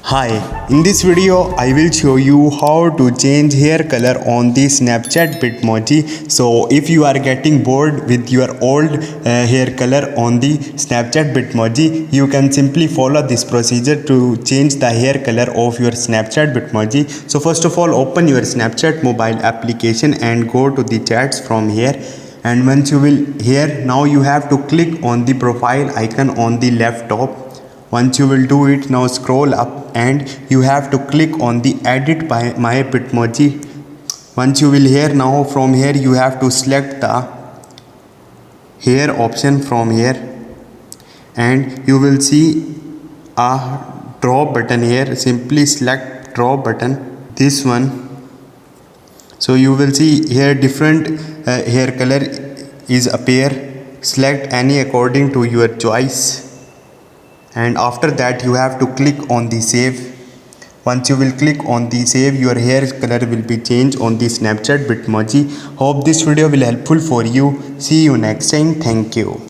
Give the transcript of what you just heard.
Hi, in this video I will show you how to change hair color on the Snapchat Bitmoji. So if you are getting bored with your old hair color on the Snapchat Bitmoji, you can simply follow this procedure to change the hair color of your Snapchat Bitmoji. So first of all, open your Snapchat mobile application and go to the chats from here. And once you will here, now you have to click on the profile icon on the left top. Once you will do it, now scroll up and you have to click on the edit by my Bitmoji. Once you will here, now from here you have to select the hair option from here and you will see a drop button here. Simply select drop button, this one. So you will see here different hair color is appear. Select any according to your choice. And after that you have to click on the save. Once you will click on the save, your hair color will be changed on the Snapchat Bitmoji. Hope this video will helpful for you. See you next time. Thank you.